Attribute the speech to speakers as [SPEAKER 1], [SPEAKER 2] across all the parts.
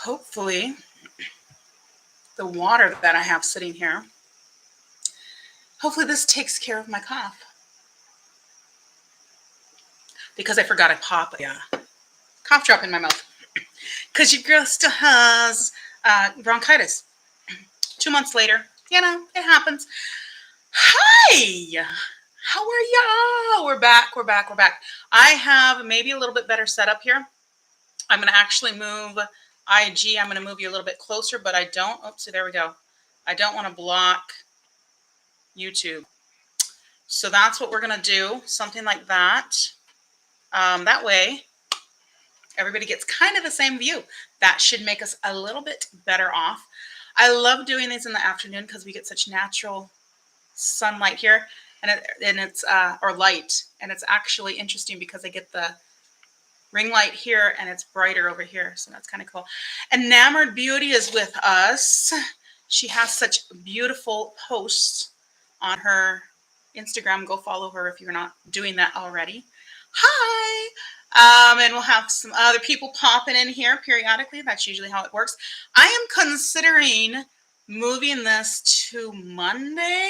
[SPEAKER 1] hopefully the water that I have sitting here, hopefully this takes care of my cough. Because I forgot to pop a cough drop in my mouth. Because your girl still has bronchitis. 2 months later, it happens. Hi! How are y'all? We're back. I have maybe a little bit better setup here. I'm going to actually move IG. I'm going to move you a little bit closer, but I don't. Oops, there we go. I don't want to block YouTube. So that's what we're going to do. Something like that. That way, everybody gets kind of the same view. That should make us a little bit better off. I love doing these in the afternoon because we get such natural sunlight here, and it's or light, and it's actually interesting because I get the ring light here and it's brighter over here, so that's kind of cool. Enamored Beauty is with us. She has such beautiful posts on her Instagram. Go follow her if you're not doing that already. Hi. And we'll have some other people popping in here periodically. That's usually how it works. I am considering moving this to Monday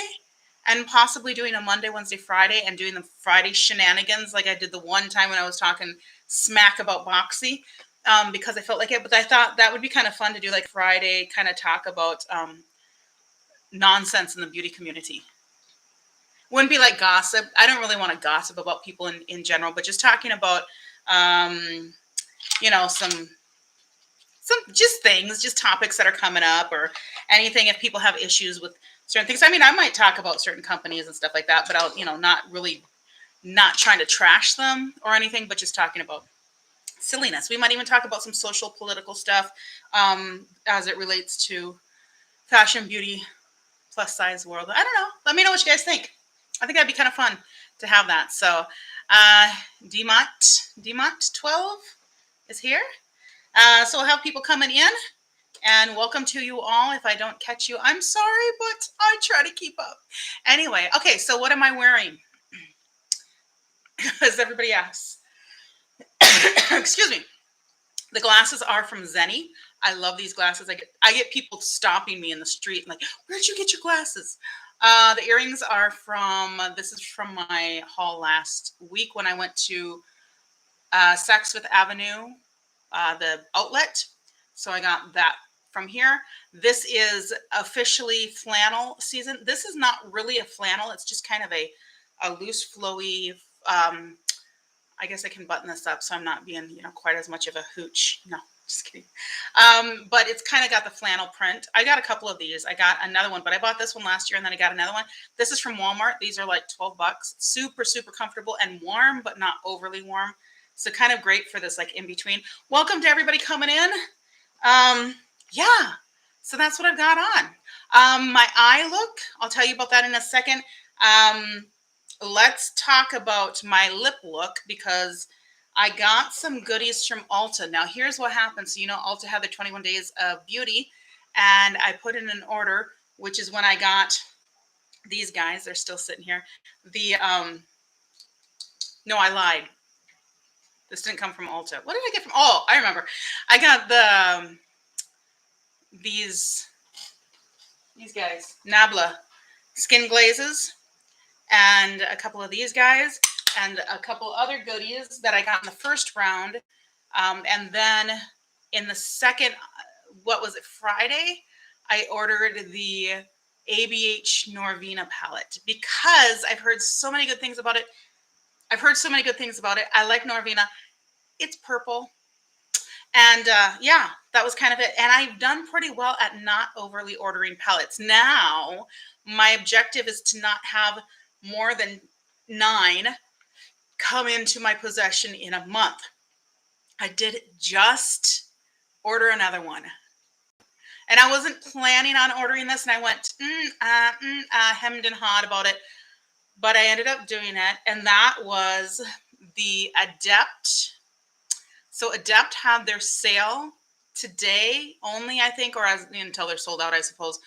[SPEAKER 1] and possibly doing a Monday, Wednesday, Friday, and doing the Friday shenanigans like I did the one time when I was talking smack about Boxy, because I felt like it. But I thought that would be kind of fun to do, like Friday, kind of talk about nonsense in the beauty community. Wouldn't be like gossip. I don't really want to gossip about people in general, but just talking about, some just things, just topics that are coming up or anything. If people have issues with certain things, I mean, I might talk about certain companies and stuff like that, but I'll, not trying to trash them or anything, but just talking about silliness. We might even talk about some social, political stuff as it relates to fashion, beauty, plus size world. I don't know. Let me know what you guys think. I think that'd be kind of fun to have that. So DMont 12 is here. So we'll have people coming in, and welcome to you all. If I don't catch you, I'm sorry, but I try to keep up. Anyway, okay, so what am I wearing? As everybody asks. Excuse me. The glasses are from Zenny. I love these glasses. I get people stopping me in the street and like, where'd you get your glasses? The earrings are this is from my haul last week when I went to Saks Fifth Avenue, the outlet. So I got that from here. This is officially flannel season. This is not really a flannel. It's just kind of a loose, flowy, I guess I can button this up so I'm not being, quite as much of a hooch. No, just kidding. But it's kind of got the flannel print. I got a couple of these. I got another one, but I bought this one last year and then I got another one. This is from Walmart. These are like $12. Super, super comfortable and warm, but not overly warm. So kind of great for this like in between. Welcome to everybody coming in. Yeah, so that's what I've got on. My eye look, I'll tell you about that in a second. Let's talk about my lip look because I got some goodies from Ulta. Now, here's what happened. So, Ulta had their 21 days of beauty, and I put in an order, which is when I got these guys. They're still sitting here. No, I lied. This didn't come from Ulta. What did I get from? Oh, I remember. I got these guys, Nabla skin glazes, and a couple of these guys, and a couple other goodies that I got in the first round. And then in the second, Friday, I ordered the ABH Norvina palette because I've heard so many good things about it. I like Norvina. It's purple. And yeah, that was kind of it. And I've done pretty well at not overly ordering palettes. Now, my objective is to not have more than 9 come into my possession in a month. I did just order another one. And I wasn't planning on ordering this. And I went hemmed and hawed about it. But I ended up doing it. And that was the Adept. So Adept had their sale today only, I think, or until they're sold out, I suppose.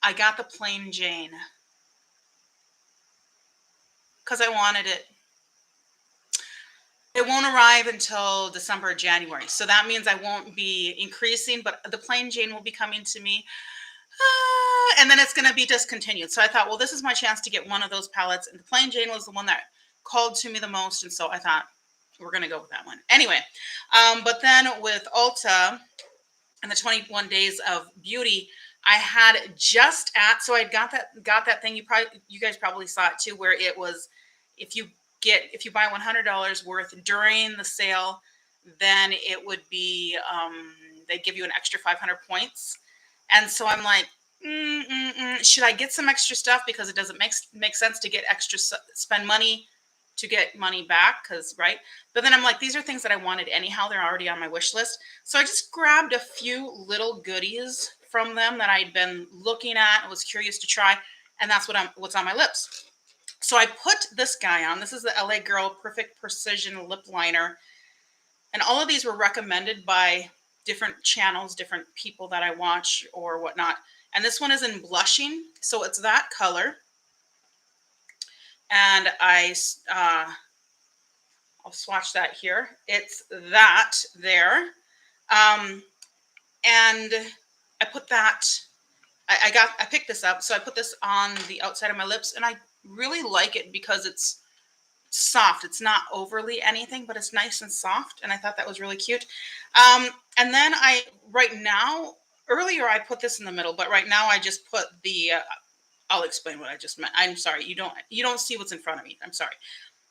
[SPEAKER 1] I got the plain Jane because I wanted it. It won't arrive until December or January. So that means I won't be increasing, but the plain Jane will be coming to me. And then it's going to be discontinued. So I thought, well, this is my chance to get one of those palettes. And the plain Jane was the one that called to me the most. And so I thought, we're going to go with that one. Anyway, but then with Ulta and the 21 Days of Beauty, I had just at, so I got that thing. You guys probably saw it too, where it was, if you buy $100 worth during the sale, then it would be, they give you an extra 500 points. And so I'm like, should I get some extra stuff? Because it doesn't make sense to get extra, spend money to get money back, because right. But then I'm like, these are things that I wanted anyhow. They're already on my wish list. So I just grabbed a few little goodies from them that I'd been looking at and was curious to try. And that's what's on my lips. So I put this guy on. This is the LA Girl Perfect Precision Lip Liner. And all of these were recommended by different channels, different people that I watch or whatnot. And this one is in blushing. So it's that color. And I'll swatch that here. It's that there. And I put that, I picked this up. So I put this on the outside of my lips, and I really like it because it's soft. It's not overly anything, but it's nice and soft. And I thought that was really cute. And then earlier I put this in the middle, but right now I just put I'll explain what I just meant. I'm sorry. You don't see what's in front of me. I'm sorry.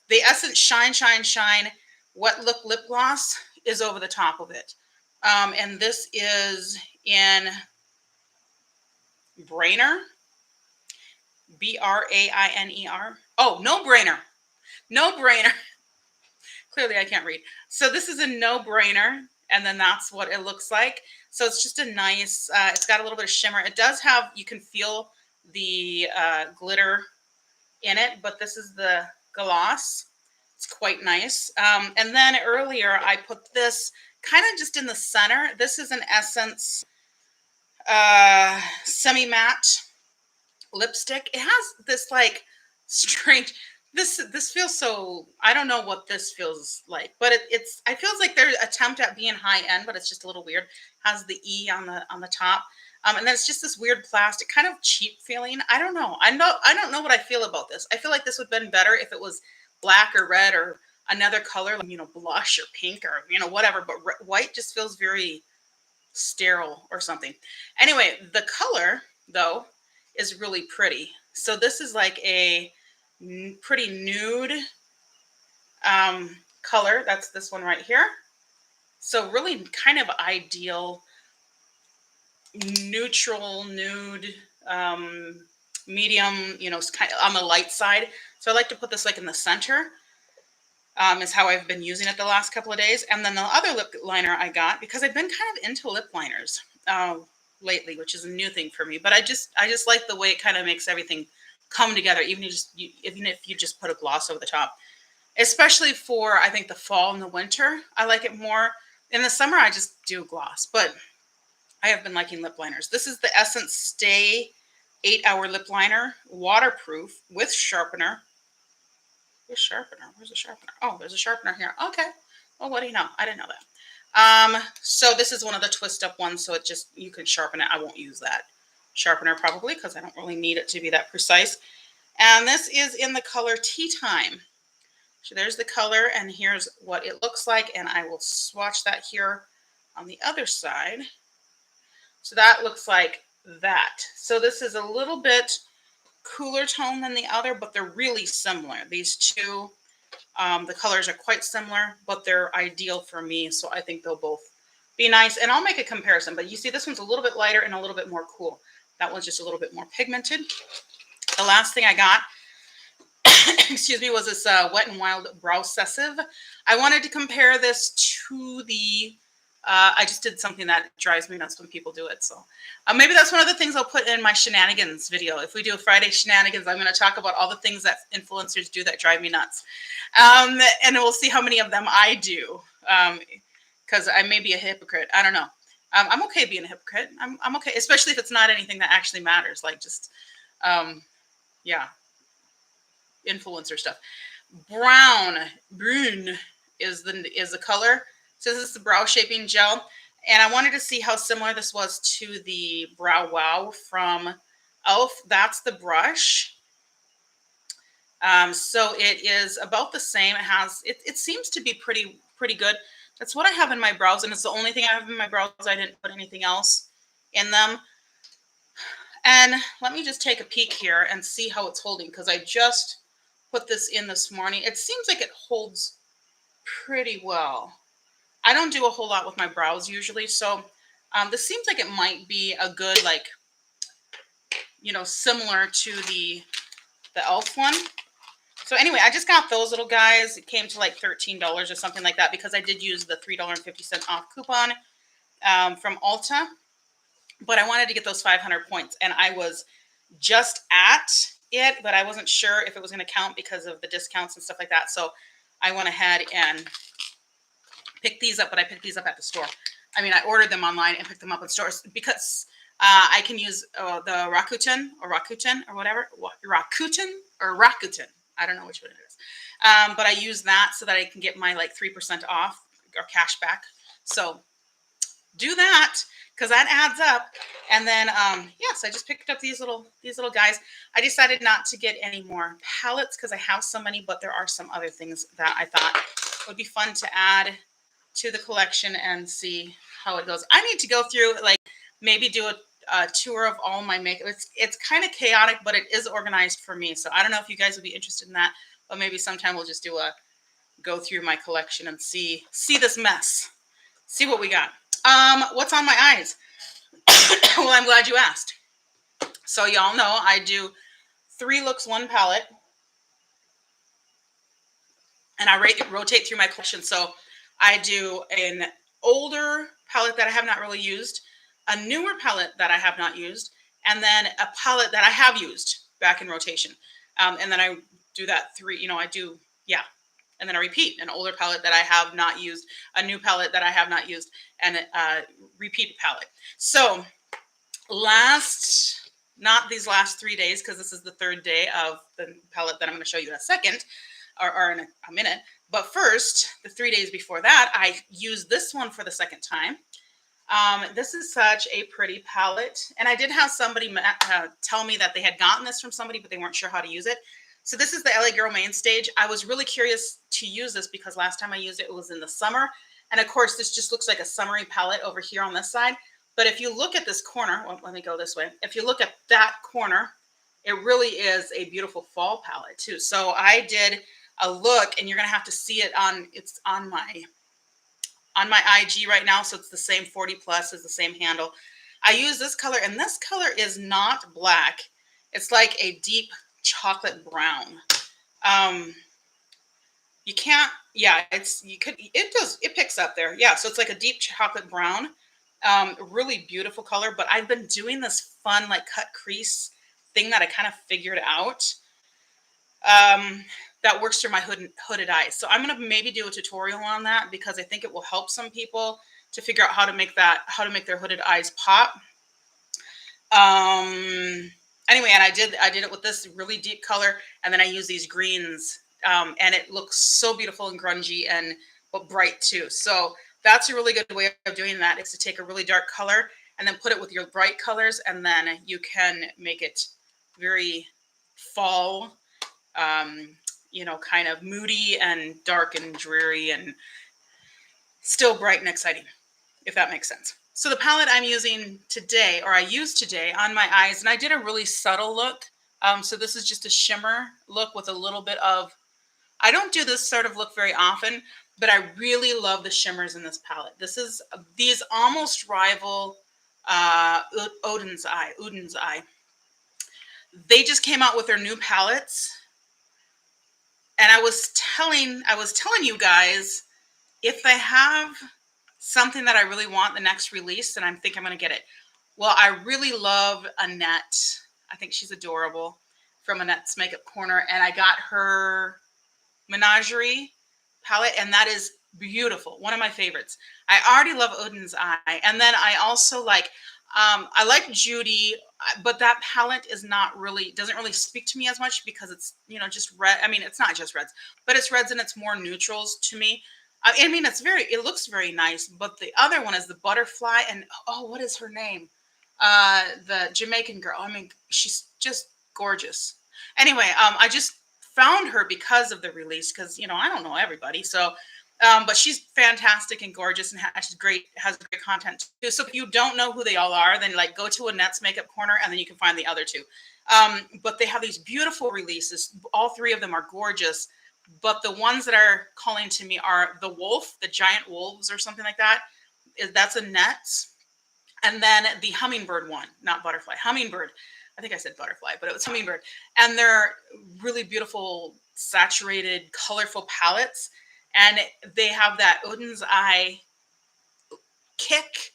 [SPEAKER 1] The Essence Shine, Shine, Shine Wet Look Lip Gloss is over the top of it. And this is in Brainer. Brainer. Oh, No Brainer. No Brainer. Clearly I can't read. So this is a No Brainer. And then that's what it looks like. So it's just a nice, it's got a little bit of shimmer. It does have, you can feel the glitter in it, but this is the gloss. It's quite nice. And then earlier I put this kind of just in the center. This is an Essence semi-matte lipstick. It has this like strange, this feels so, I don't know what this feels like, but it feels like their attempt at being high end, but it's just a little weird. Has the E on the top. And then it's just this weird plastic, kind of cheap feeling. I don't know. I don't know what I feel about this. I feel like this would have been better if it was black or red or another color, like, blush or pink or, whatever. But white just feels very sterile or something. Anyway, the color, though, is really pretty. So this is like a pretty nude color. That's this one right here. So really kind of ideal neutral nude, medium, it's kind of on the light side. So I like to put this like in the center, is how I've been using it the last couple of days. And then the other lip liner I got, because I've been kind of into lip liners lately, which is a new thing for me, but I just like the way it kind of makes everything come together, even if you just put a gloss over the top, especially for, I think, the fall and the winter. I like it more. In the summer, I just do gloss, but I have been liking lip liners. This is the Essence Stay 8-Hour Lip Liner, waterproof with sharpener. Where's the sharpener? Oh, there's a sharpener here. Okay. Well, what do you know? I didn't know that. So this is one of the twist up ones. So you can sharpen it. I won't use that sharpener probably because I don't really need it to be that precise. And this is in the color Tea Time. So there's the color, and here's what it looks like. And I will swatch that here on the other side. So that looks like that. So this is a little bit cooler tone than the other, but they're really similar. These two, the colors are quite similar, but they're ideal for me. So I think they'll both be nice. And I'll make a comparison, but you see this one's a little bit lighter and a little bit more cool. That one's just a little bit more pigmented. The last thing I got, excuse me, was this Wet n Wild Brow Sessive. I wanted to compare this to the I just did something that drives me nuts when people do it. So maybe that's one of the things I'll put in my shenanigans video. If we do a Friday shenanigans, I'm going to talk about all the things that influencers do that drive me nuts. And we'll see how many of them I do. Because I may be a hypocrite. I don't know. I'm okay being a hypocrite. I'm okay, especially if it's not anything that actually matters. Like just, yeah, influencer stuff. Brune is the color. So this is the brow shaping gel. And I wanted to see how similar this was to the Brow Wow from e.l.f. That's the brush. So it is about the same. It has, it seems to be pretty good. That's what I have in my brows, and it's the only thing I have in my brows. I didn't put anything else in them. And let me just take a peek here and see how it's holding, because I just put this in this morning. It seems like it holds pretty well. I don't do a whole lot with my brows usually, so this seems like it might be a good, like, you know, similar to the e.l.f. one. So anyway, I just got those little guys. It came to like $13 or something like that, because I did use the $3.50 off coupon from Ulta. But I wanted to get those 500 points, and I was just at it, but I wasn't sure if it was going to count because of the discounts and stuff like that. So I went ahead and picked these up, but I picked these up at the store. I mean, I ordered them online and picked them up in stores because I can use the Rakuten or whatever. Rakuten. I don't know which one it is. But I use that so that I can get my like 3% off or cash back. So do that, because that adds up. And then, yes, I just picked up these little guys. I decided not to get any more palettes because I have so many, but there are some other things that I thought would be fun to add to the collection and see how it goes. I need to go through, like, maybe do a tour of all my makeup. It's kind of chaotic, but it is organized for me. So I don't know if you guys would be interested in that, but maybe sometime we'll just do a go through my collection and see this mess, see what we got. What's on my eyes? Well, I'm glad you asked. So y'all know I do 3 looks, 1 palette, and I rotate through my collection. So I do an older palette that I have not really used, a newer palette that I have not used, and then a palette that I have used back in rotation. And then I do that 3, you know, I do, yeah. And then I repeat an older palette that I have not used, a new palette that I have not used, and a repeat palette. So not these last 3 days, because this is the 3rd day of the palette that I'm going to show you in a second, or in a minute. But first, the 3 days before that, I used this one for the 2nd time. This is such a pretty palette. And I did have somebody tell me that they had gotten this from somebody, but they weren't sure how to use it. So this is the LA Girl Main Stage. I was really curious to use this because last time I used it, it was in the summer. And of course, this just looks like a summery palette over here on this side. But if you look at this corner, well, let me go this way. If you look at that corner, it really is a beautiful fall palette too. So I did a look, and you're going to have to see it it's on my IG right now. So it's the same 40+ is the same handle. I use this color, and this color is not black. It's like a deep chocolate brown. You can't, yeah, it picks up there. Yeah. So it's like a deep chocolate brown, really beautiful color, but I've been doing this fun, like cut crease thing that I kind of figured out, that works through my hooded eyes. So I'm going to maybe do a tutorial on that, because I think it will help some people to figure out how to make their hooded eyes pop. Anyway, and I did it with this really deep color, and then I use these greens, and it looks so beautiful and grungy but bright too. So that's a really good way of doing that, is to take a really dark color and then put it with your bright colors, and then you can make it very fall, you know, kind of moody and dark and dreary and still bright and exciting, if that makes sense. So the palette I'm using today, or I used today on my eyes, and I did a really subtle look. So this is just a shimmer look with a little bit of, I don't do this sort of look very often, but I really love the shimmers in this palette. These almost rival Udens Eye. They just came out with their new palettes. And I was telling you guys, if they have something that I really want the next release, then I think I'm going to get it. Well, I really love Annette. I think she's adorable, from Annette's Makeup Corner. And I got her Menagerie palette, and that is beautiful. One of my favorites. I already love Udens Eye. And then I also like, I like Judy, but that palette doesn't really speak to me as much, because it's, you know, just red. I mean, it's not just reds, but it's reds and it's more neutrals to me. I mean, it looks very nice, but the other one is the butterfly. And oh, what is her name? The Jamaican girl. I mean, she's just gorgeous. Anyway, I just found her because of the release, because, I don't know everybody. So, but she's fantastic and gorgeous, and has great content too. So if you don't know who they all are, then like go to Annette's Makeup Corner, and then you can find the other two. But they have these beautiful releases. All three of them are gorgeous. But the ones that are calling to me are the giant wolves or something like that. That's Annette's. And then the hummingbird one, not butterfly, hummingbird. I think I said butterfly, but it was hummingbird. And they're really beautiful, saturated, colorful palettes. And they have that Odin's Eye kick,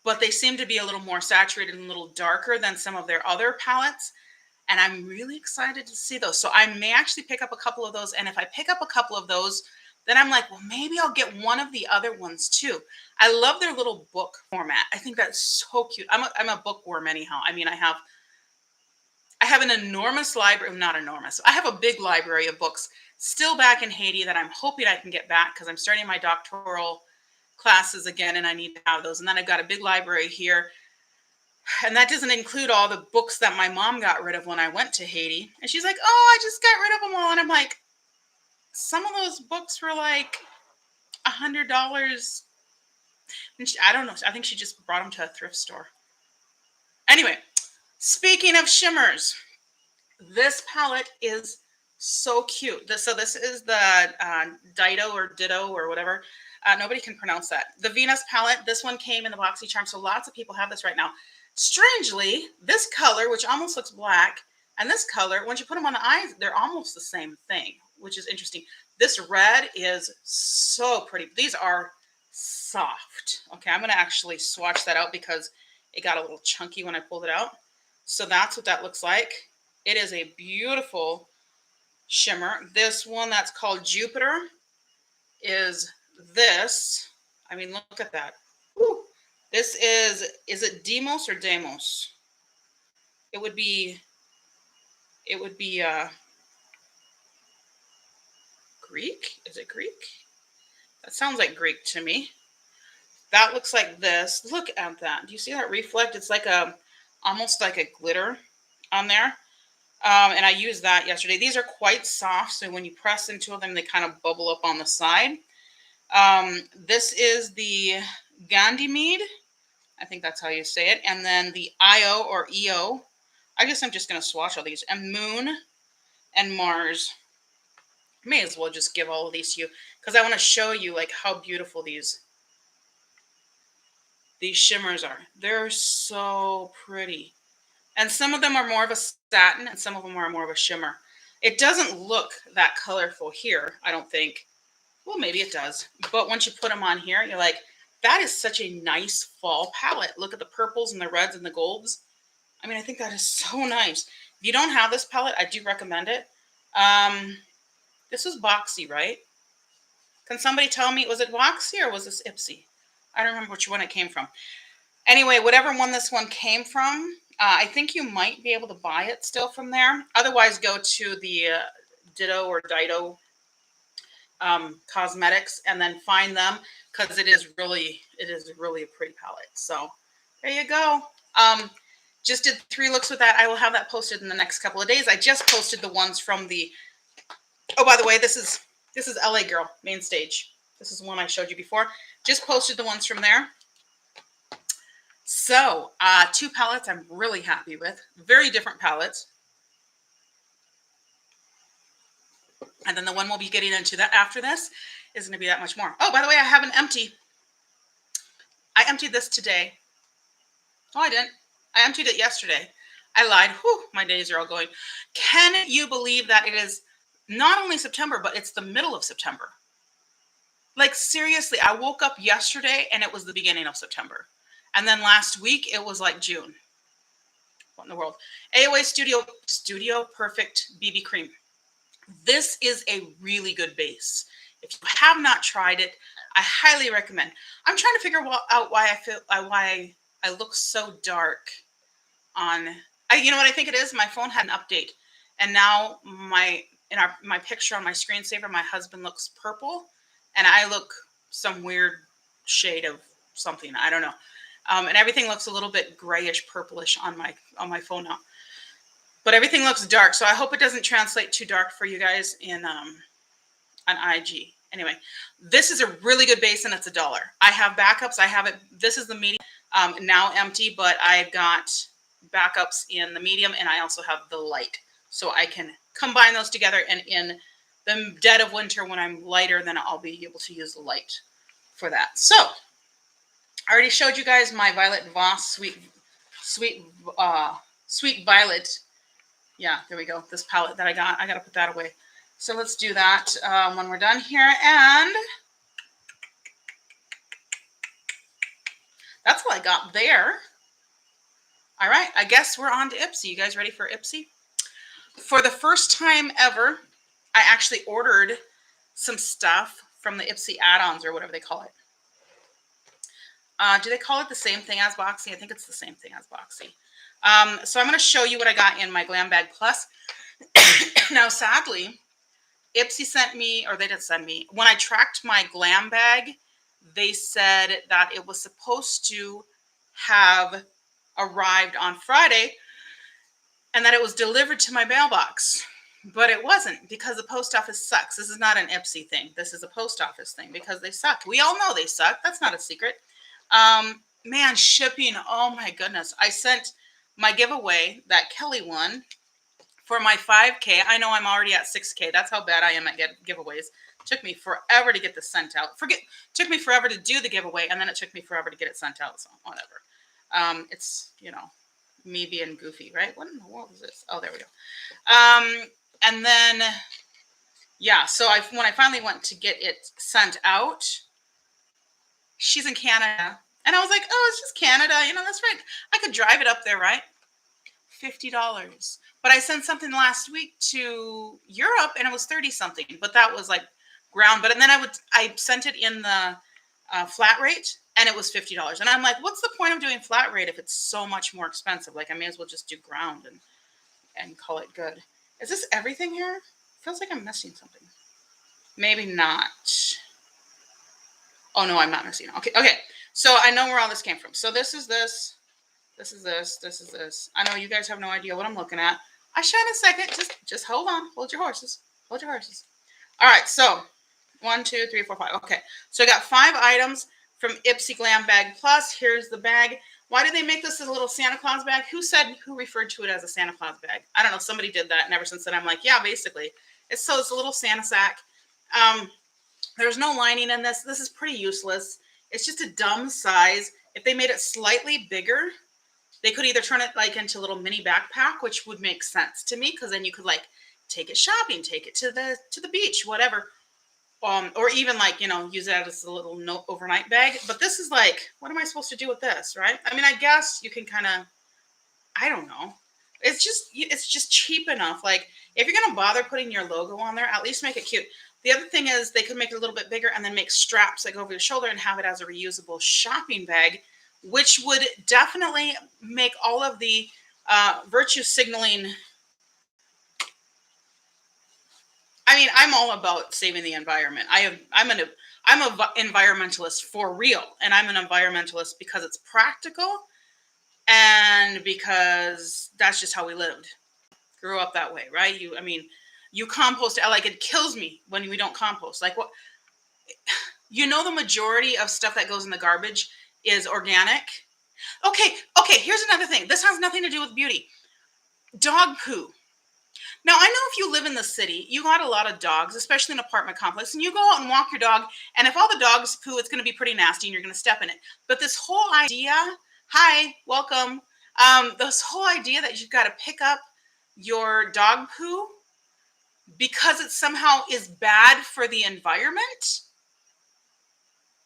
[SPEAKER 1] but they seem to be a little more saturated and a little darker than some of their other palettes. And I'm really excited to see those. So I may actually pick up a couple of those. And if I pick up a couple of those, then I'm like, well, maybe I'll get one of the other ones too. I love their little book format. I think that's so cute. I'm a bookworm anyhow. I mean, I have an enormous library, not enormous. I have a big library of books still back in Haiti that I'm hoping I can get back, because I'm starting my doctoral classes again and I need to have those. And then I've got a big library here. And that doesn't include all the books that my mom got rid of when I went to Haiti. And she's like, oh, I just got rid of them all. And I'm like, some of those books were like $100. And I don't know. I think she just brought them to a thrift store. Anyway, speaking of shimmers, this palette is so cute. So this is the Dido or Ditto or whatever. Nobody can pronounce that. The Venus palette. This one came in the BoxyCharm, so lots of people have this right now. Strangely, this color, which almost looks black, and this color, once you put them on the eyes, they're almost the same thing, which is interesting. This red is so pretty. These are soft. Okay, I'm going to actually swatch that out because it got a little chunky when I pulled it out. So that's what that looks like. It is a beautiful shimmer. This one that's called Jupiter is this. I mean, look at that. Woo. This is it Demos or Demos? It would be Greek. Is it Greek? That sounds like Greek to me. That looks like this. Look at that. Do you see that reflect? It's like almost like a glitter on there. And I used that yesterday. These are quite soft, so when you press into them, they kind of bubble up on the side. This is the Ganymede. I think that's how you say it. And then the Io or EO. I guess I'm just going to swatch all these. And Moon and Mars. May as well just give all of these to you, because I want to show you like how beautiful these shimmers are. They're so pretty. And some of them are more of a satin and some of them are more of a shimmer. It doesn't look that colorful here, I don't think. Well, maybe it does. But once you put them on here, you're like, that is such a nice fall palette. Look at the purples and the reds and the golds. I mean, I think that is so nice. If you don't have this palette, I do recommend it. This was Boxy, right? Can somebody tell me, was it Boxy or was this Ipsy? I don't remember which one it came from. Anyway, whatever one this one came from, I think you might be able to buy it still from there. Otherwise, go to the Ditto or Dido cosmetics and then find them, because it is really a pretty palette. So there you go. Just did 3 looks with that. I will have that posted in the next couple of days. I just posted the ones from the, oh, by the way, this is LA Girl main stage. This is one I showed you before. Just posted the ones from there. So 2 palettes I'm really happy with. Very different palettes. And then the one we'll be getting into that after this is going to be that much more. Oh, by the way, I have an empty. I emptied this today. Oh, I didn't. I emptied it yesterday. I lied. Whew, my days are all going. Can you believe that it is not only September, but it's the middle of September? Like, seriously, I woke up yesterday and it was the beginning of September. And then last week, it was like June. What in the world? AOA Studio Perfect BB Cream. This is a really good base. If you have not tried it, I highly recommend. I'm trying to figure out why I look so dark on. You know what I think it is? My phone had an update, and now my picture on my screensaver, my husband looks purple, and I look some weird shade of something. I don't know. And everything looks a little bit grayish, purplish on my phone now. But everything looks dark, so I hope it doesn't translate too dark for you guys in on IG. Anyway, this is a really good base, and it's $1. I have backups. I have it. This is the medium, now empty, but I've got backups in the medium, and I also have the light, so I can combine those together. And in the dead of winter, when I'm lighter, then I'll be able to use the light for that. So I already showed you guys my Violet Voss Sweet Violet. Yeah, there we go. This palette that I got to put that away. So let's do that when we're done here. And that's all I got there. All right, I guess we're on to Ipsy. You guys ready for Ipsy? For the first time ever, I actually ordered some stuff from the Ipsy add-ons, or whatever they call it. Do they call it the same thing as Boxy? I think it's the same thing as Boxy. So I'm going to show you what I got in my Glam Bag Plus. Now, sadly, Ipsy sent me, or they didn't send me, when I tracked my Glam Bag, they said that it was supposed to have arrived on Friday and that it was delivered to my mailbox. But it wasn't, because the post office sucks. This is not an Ipsy thing. This is a post office thing, because they suck. We all know they suck. That's not a secret. Man, shipping, oh my goodness. I sent my giveaway that Kelly won for my 5K. I know I'm already at 6K. That's how bad I am at giveaways. It took me forever to get this sent out. Took me forever to do the giveaway, and then it took me forever to get it sent out. So whatever. It's, me being goofy, right? What in the world is this? Oh, there we go. And then, yeah, so when I finally went to get it sent out, she's in Canada. And I was like, oh, it's just Canada. That's right. I could drive it up there, right? $50. But I sent something last week to Europe, and it was 30 something. But that was like ground. But and then I sent it in the flat rate, and it was $50. And I'm like, what's the point of doing flat rate if it's so much more expensive? Like, I may as well just do ground and call it good. Is this everything here? Feels like I'm missing something. Maybe not. Oh, no, I'm not missing. Okay. So I know where all this came from. So this is this. This is this. This is this. I know you guys have no idea what I'm looking at. I shine a second. Just hold on. Hold your horses. Hold your horses. All right. So 1, 2, 3, 4, 5. Okay. So I got 5 items from Ipsy Glam Bag Plus. Here's the bag. Why did they make this as a little Santa Claus bag? Who referred to it as a Santa Claus bag? I don't know. Somebody did that. And ever since then, I'm like, yeah, basically. It's a little Santa sack. There's no lining in this. This is pretty useless. It's just a dumb size. If they made it slightly bigger, they could either turn it like into a little mini backpack, which would make sense to me, because then you could like take it shopping, take it to the beach, whatever. Or even like, use it as a little overnight bag. But this is like, what am I supposed to do with this, right? I mean, I guess you can kind of, I don't know. It's just cheap enough. Like, if you're going to bother putting your logo on there, at least make it cute. The other thing is they could make it a little bit bigger and then make straps that go over your shoulder and have it as a reusable shopping bag, which would definitely make all of the virtue signaling. I mean, I'm all about saving the environment. I'm an environmentalist for real, and I'm an environmentalist because it's practical and because that's just how we lived. Grew up that way, right? You compost. Like, it kills me when we don't compost. Like, what? The majority of stuff that goes in the garbage is organic. Okay. Here's another thing. This has nothing to do with beauty. Dog poo. Now, I know if you live in the city, you got a lot of dogs, especially in an apartment complex, and you go out and walk your dog, and if all the dogs poo, it's going to be pretty nasty, and you're going to step in it. But this whole idea, hi, welcome, this whole idea that you've got to pick up your dog poo because it somehow is bad for the environment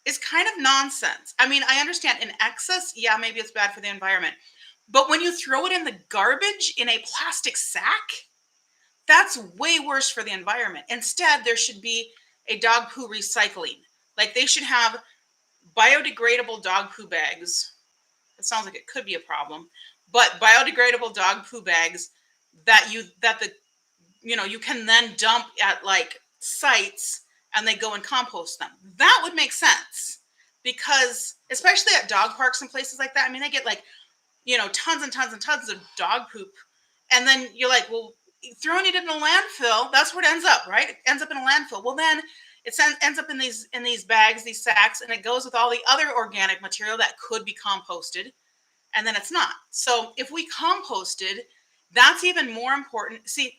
[SPEAKER 1] is kind of nonsense. I mean, I understand in excess, yeah, maybe it's bad for the environment. But when you throw it in the garbage in a plastic sack, that's way worse for the environment. Instead, there should be a dog poo recycling. Like, they should have biodegradable dog poo bags. It sounds like it could be a problem, but biodegradable dog poo bags that you can then dump at like sites and they go and compost them. That would make sense because especially at dog parks and places like that, I mean, they get like, you know, tons and tons and tons of dog poop. And then you're like, well, throwing it in a landfill, that's where it ends up, right? It ends up in a landfill. Well, then it ends up in these bags, these sacks, and it goes with all the other organic material that could be composted, and then it's not. So if we composted, that's even more important. See,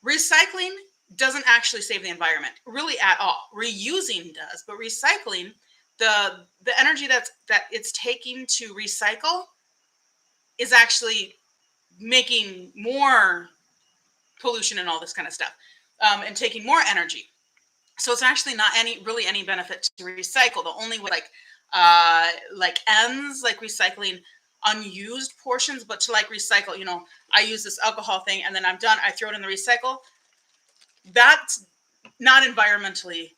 [SPEAKER 1] recycling doesn't actually save the environment really at all. Reusing does, but recycling, the energy that it's taking to recycle is actually making more pollution and all this kind of stuff, and taking more energy. So it's actually not really any benefit to recycle. The only way like ends like recycling unused portions, but to like recycle, you know, I use this alcohol thing and then I'm done. I throw it in the recycle. That's not environmentally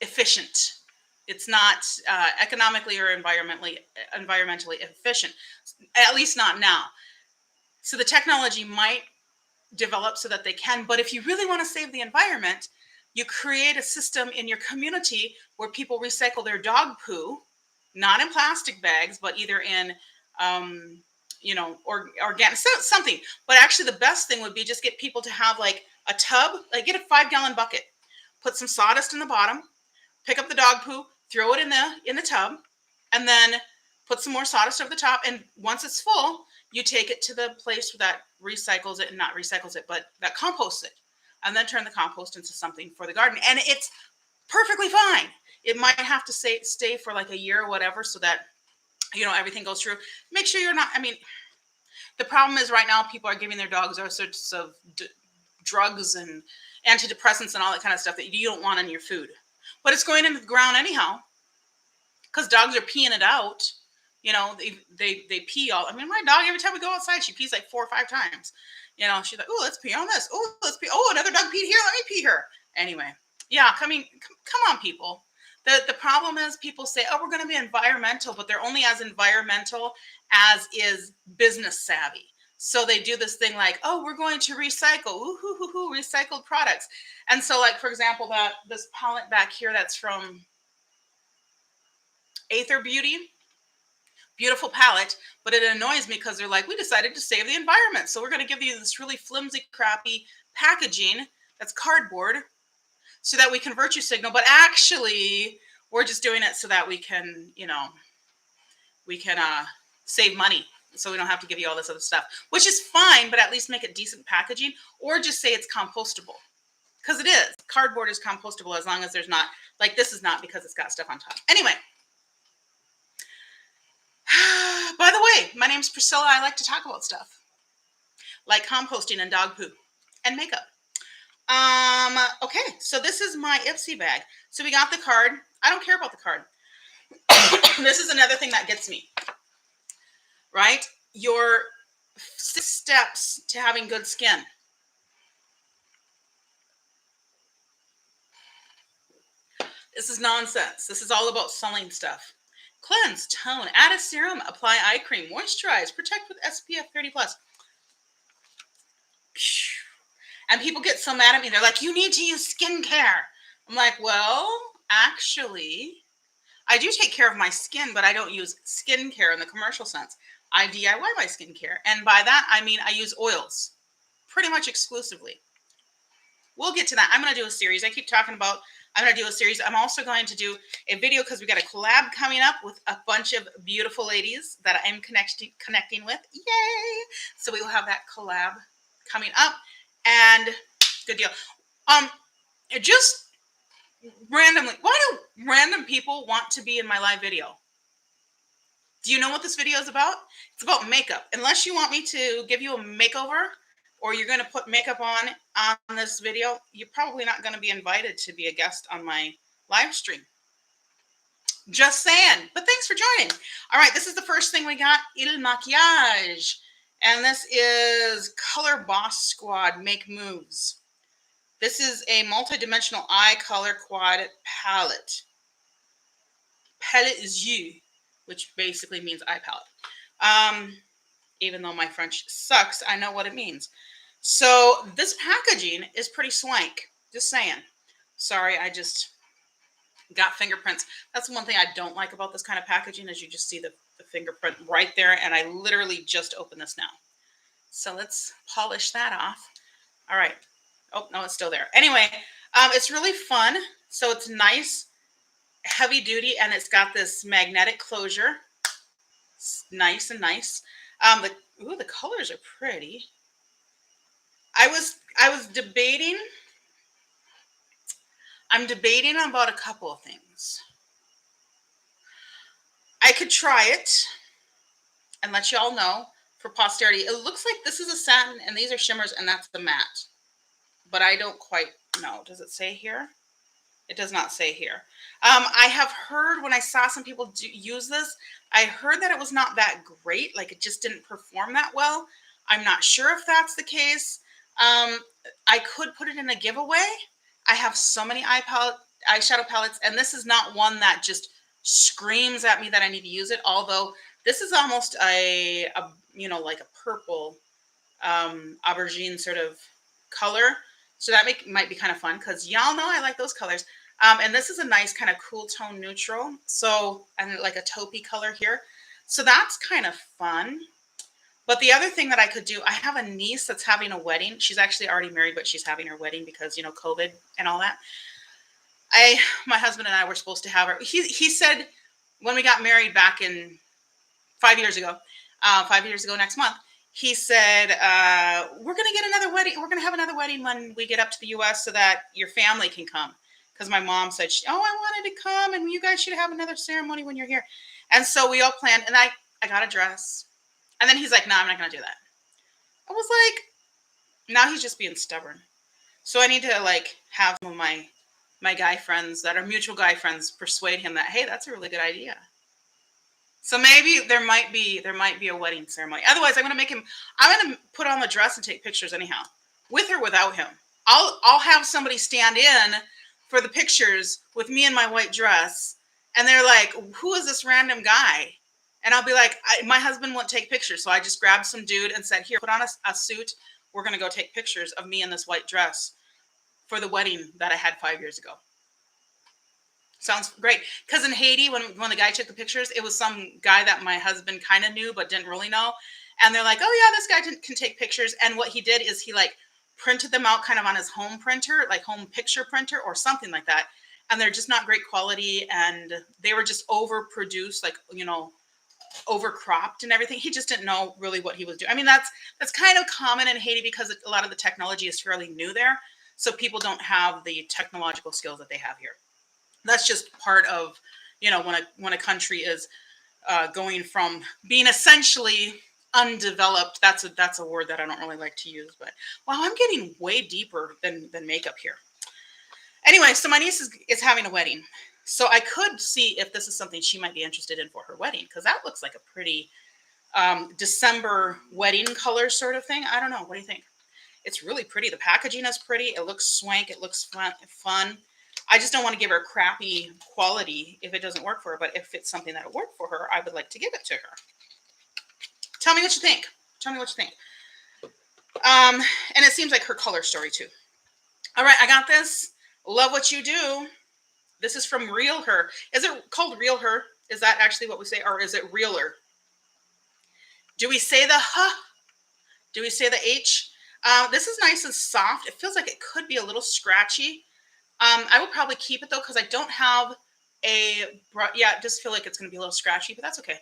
[SPEAKER 1] efficient. It's not economically or environmentally efficient, at least not now. So the technology might develop so that they can, but if you really want to save the environment, you create a system in your community where people recycle their dog poo, not in plastic bags, but either in, you know, organic, something. But actually the best thing would be just get people to have like a tub, like get a 5-gallon bucket, put some sawdust in the bottom, pick up the dog poo, throw it in the tub, and then put some more sawdust over the top. And once it's full, you take it to the place that recycles it, and not recycles it, but that composts it, and then turn the compost into something for the garden. And it's perfectly fine. It might have to stay for like a year or whatever, so that, you know, everything goes through. Make sure you're not, I mean, the problem is right now people are giving their dogs all sorts of drugs and antidepressants and all that kind of stuff that you don't want in your food. But it's going into the ground anyhow, because dogs are peeing it out. You know, they pee all. I mean, my dog, every time we go outside, she pees like 4 or 5 times. You know, she's like, oh, let's pee on this. Oh, let's pee. Oh, another dog peed here. Let me pee her. Anyway, yeah, come on, people. The problem is people say, oh, we're going to be environmental, but they're only as environmental as is business savvy. So they do this thing like, oh, we're going to recycle, recycled products. And so, like, for example, this palette back here that's from Aether Beauty, beautiful palette, but it annoys me because they're like, we decided to save the environment, so we're going to give you this really flimsy, crappy packaging that's cardboard so that we can virtue signal, but actually we're just doing it so that we can, you know, save money, so we don't have to give you all this other stuff, which is fine, but at least make it decent packaging, or just say it's compostable, because it is. Cardboard is compostable as long as there's not, like this is not, because it's got stuff on top. Anyway, by the way, my name's Priscilla. I like to talk about stuff like composting and dog poop and makeup. Okay, so this is my Ipsy bag. So we got the card. I don't care about the card. This is another thing that gets me, right? Your 6 steps to having good skin. This is nonsense. This is all about selling stuff. Cleanse, tone, add a serum, apply eye cream, moisturize, protect with SPF 30+. And people get so mad at me. They're like, you need to use skincare. I'm like, well, actually, I do take care of my skin, but I don't use skincare in the commercial sense. I DIY my skincare. And by that, I mean I use oils pretty much exclusively. We'll get to that. I'm going to do a series. I keep talking about, I'm going to do a series. I'm also going to do a video because we got a collab coming up with a bunch of beautiful ladies that I'm connecting with. Yay! So we will have that collab coming up, and good deal. Just randomly, why do random people want to be in my live video? Do you know what this video is about? It's about makeup. Unless you want me to give you a makeover, or you're going to put makeup on this video, you're probably not going to be invited to be a guest on my live stream. Just saying. But thanks for joining. All right, this is the first thing we got, Il Maquillage. And this is Color Boss Squad Make Moves. This is a multi-dimensional eye color quad palette. Palette yeux, which basically means eye palette. Even though my French sucks, I know what it means. So this packaging is pretty swank. Just saying. Sorry, I just got fingerprints. That's one thing I don't like about this kind of packaging is you just see the fingerprint right there. And I literally just opened this now. So let's polish that off. All right. Oh, no, it's still there. Anyway, it's really fun. So it's nice, heavy duty, and it's got this magnetic closure. It's nice and nice. The colors are pretty. I was debating. I'm debating about a couple of things. I could try it and let you all know for posterity. It looks like this is a satin and these are shimmers and that's the matte. But I don't quite know. Does it say here? It does not say here. I have heard when I saw some people use this, I heard that it was not that great. Like it just didn't perform that well. I'm not sure if that's the case. I could put it in a giveaway. I have so many eyeshadow palettes, and this is not one that just screams at me that I need to use it. Although this is almost a like a purple aubergine sort of color. So that might be kind of fun because y'all know I like those colors. And this is a nice kind of cool tone neutral. So, and like a taupey color here. So that's kind of fun. But the other thing that I could do, I have a niece that's having a wedding. She's actually already married, but she's having her wedding because, COVID and all that. My husband and I were supposed to have her. He said when we got married back in 5 years ago next month, he said, we're going to get another wedding. We're going to have another wedding when we get up to the U.S. so that your family can come. Because my mom said, I wanted to come and you guys should have another ceremony when you're here. And so we all planned and I got a dress. And then he's like, no, I'm not going to do that. I was like, now he's just being stubborn. So I need to have some of my guy friends that are mutual guy friends persuade him that, hey, that's a really good idea. So maybe there might be a wedding ceremony. Otherwise, I'm going to put on the dress and take pictures anyhow, with or without him. I'll have somebody stand in for the pictures with me in my white dress. And they're like, who is this random guy? And I'll be like, my husband won't take pictures. So I just grabbed some dude and said, here, put on a suit. We're going to go take pictures of me in this white dress for the wedding that I had 5 years ago. Sounds great. Because in Haiti, when the guy took the pictures, it was some guy that my husband kind of knew but didn't really know. And they're like, oh, yeah, this guy can take pictures. And what he did is he printed them out kind of on his home printer, like home picture printer or something like that. And they're just not great quality. And they were just overproduced, overcropped and everything. He just didn't know really what he was doing. I mean, that's kind of common in Haiti because a lot of the technology is fairly new there. So people don't have the technological skills that they have here. That's just part of, when a country is going from being essentially undeveloped. That's a word that I don't really like to use. But wow, I'm getting way deeper than makeup here. Anyway, so my niece is having a wedding. So I could see if this is something she might be interested in for her wedding, because that looks like a pretty December wedding color sort of thing. I don't know. What do you think? It's really pretty. The packaging is pretty. It looks swank. It looks fun. I just don't want to give her crappy quality if it doesn't work for her. But if it's something that will work for her, I would like to give it to her. Tell me what you think. And it seems like her color story too. All right, I got this. Love what you do. This is from Real Her. Is it called Real Her? Is that actually what we say? Or is it Realer? Do we say the huh? Do we say the H? This is nice and soft. It feels like it could be a little scratchy. I would probably keep it though, because I don't have a brush. Yeah, I just feel like it's going to be a little scratchy, but that's okay.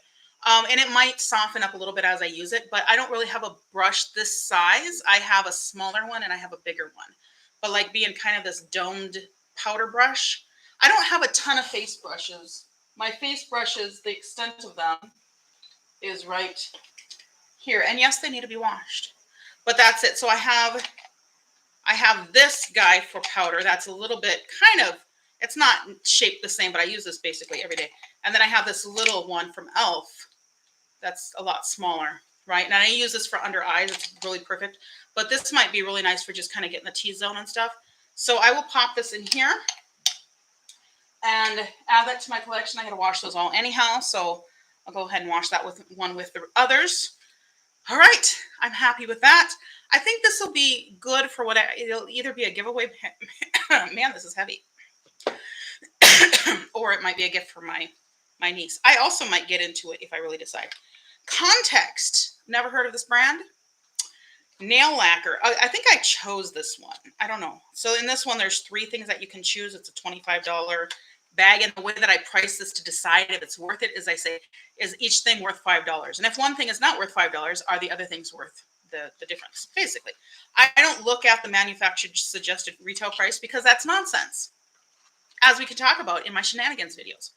[SPEAKER 1] And it might soften up a little bit as I use it, but I don't really have a brush this size. I have a smaller one and I have a bigger one. But being kind of this domed powder brush, I don't have a ton of face brushes. My face brushes, the extent of them is right here. And yes, they need to be washed, but that's it. So I have this guy for powder. That's a little bit it's not shaped the same, but I use this basically every day. And then I have this little one from e.l.f. That's a lot smaller, right? And I use this for under eyes. It's really perfect. But this might be really nice for just kind of getting the T-zone and stuff. So I will pop this in here and add that to my collection. I got to wash those all anyhow. So I'll go ahead and wash that with the others. All right, I'm happy with that. I think this will be good for it'll either be a giveaway. Man, this is heavy. Or it might be a gift for my niece. I also might get into it if I really decide. Context. Never heard of this brand? Nail lacquer. I think I chose this one. I don't know. So in this one, there's 3 things that you can choose. It's a $25 bag. And the way that I price this to decide if it's worth it is I say, is each thing worth $5? And if one thing is not worth $5, are the other things worth the difference? Basically, I don't look at the manufacturer suggested retail price because that's nonsense, as we could talk about in my shenanigans videos.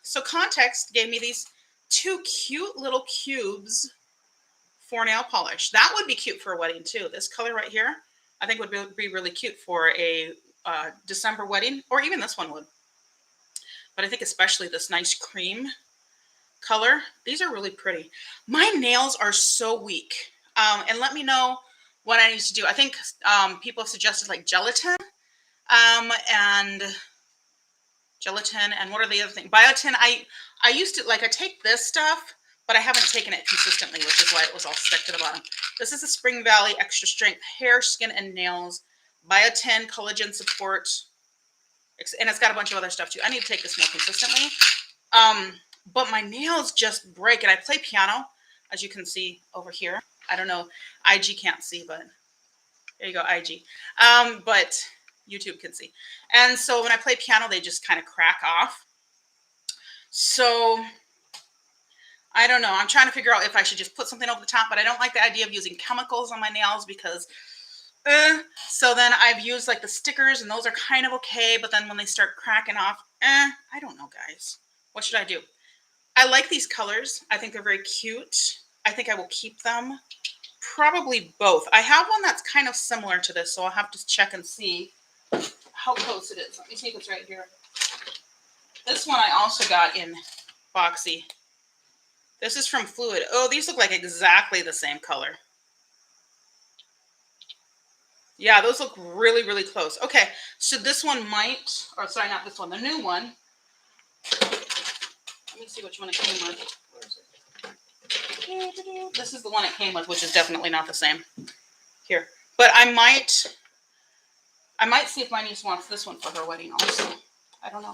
[SPEAKER 1] So Context gave me these 2 cute little cubes for nail polish. That would be cute for a wedding too. This color right here, I think would be really cute for a December wedding, or even this one would. But I think especially this nice cream color. These are really pretty. My nails are so weak. And let me know what I need to do. I think people have suggested like gelatin. And what are the other things? Biotin. I used to, like, I take this stuff, but I haven't taken it consistently, which is why it was all stuck to the bottom. This is the Spring Valley Extra Strength Hair, Skin, and Nails. Biotin, collagen support. And it's got a bunch of other stuff too. I need to take this more consistently. But my nails just break. And I play piano, as you can see over here. I don't know. IG can't see, but there you go, IG. But YouTube can see. And so when I play piano, they just kind of crack off. So I don't know. I'm trying to figure out if I should just put something over the top, but I don't like the idea of using chemicals on my nails because so then I've used like the stickers and those are kind of okay. But then when they start cracking off, I don't know, guys. What should I do? I like these colors. I think they're very cute. I think I will keep them. Probably both. I have one that's kind of similar to this, so I'll have to check and see how close it is. Let me take this right here. This one I also got in boxy. This is from Fluid. Oh, these look like exactly the same color. Yeah, those look really, really close. Okay, so this one might, or sorry, not this one, the new one. Let me see which one it came with. Where is it? This is the one it came with, which is definitely not the same. Here. But I might see if my niece wants this one for her wedding also. I don't know.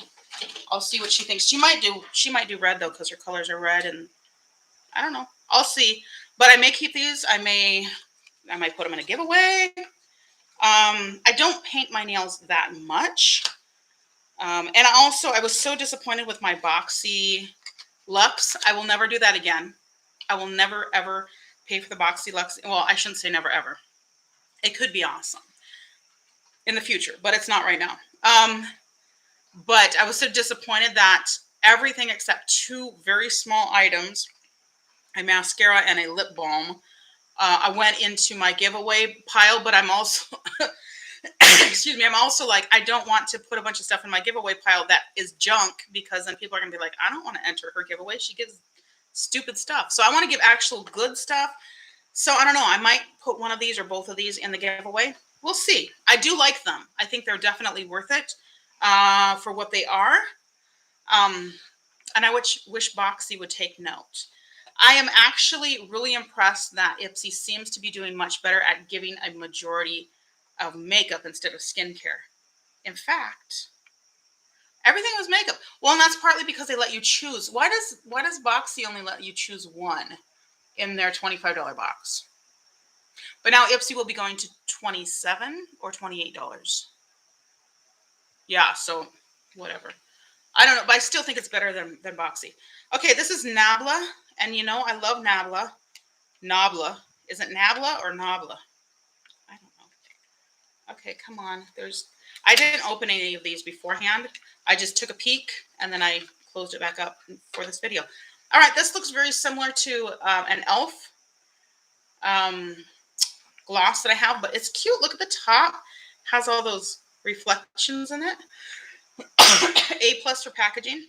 [SPEAKER 1] I'll see what she thinks. She might do red though, because her colors are red, and I don't know. I'll see. But I may keep these. I might put them in a giveaway. I don't paint my nails that much. And I was so disappointed with my Boxy Luxe. I will never do that again. I will never, ever pay for the Boxy Luxe. Well, I shouldn't say never, ever. It could be awesome in the future, but it's not right now. But I was so disappointed that everything except 2 very small items, a mascara and a lip balm, I went into my giveaway pile, but I'm also, excuse me, I'm also like, I don't want to put a bunch of stuff in my giveaway pile that is junk, because then people are going to be like, I don't want to enter her giveaway. She gives stupid stuff. So I want to give actual good stuff. So I don't know. I might put one of these or both of these in the giveaway. We'll see. I do like them. I think they're definitely worth it for what they are. And I wish Boxy would take note. I am actually really impressed that Ipsy seems to be doing much better at giving a majority of makeup instead of skincare. In fact, everything was makeup. Well, and that's partly because they let you choose. Why does Boxy only let you choose one in their $25 box? But now Ipsy will be going to $27 or $28. Yeah, so whatever. I don't know, but I still think it's better than Boxy. Okay, this is Nabla. And you know, I love Nabla. Nabla. Is it Nabla or Nabla? I don't know. Okay, come on. I didn't open any of these beforehand. I just took a peek and then I closed it back up for this video. All right, this looks very similar to an e.l.f. Gloss that I have, but it's cute. Look at the top. Has all those reflections in it. A+ for packaging.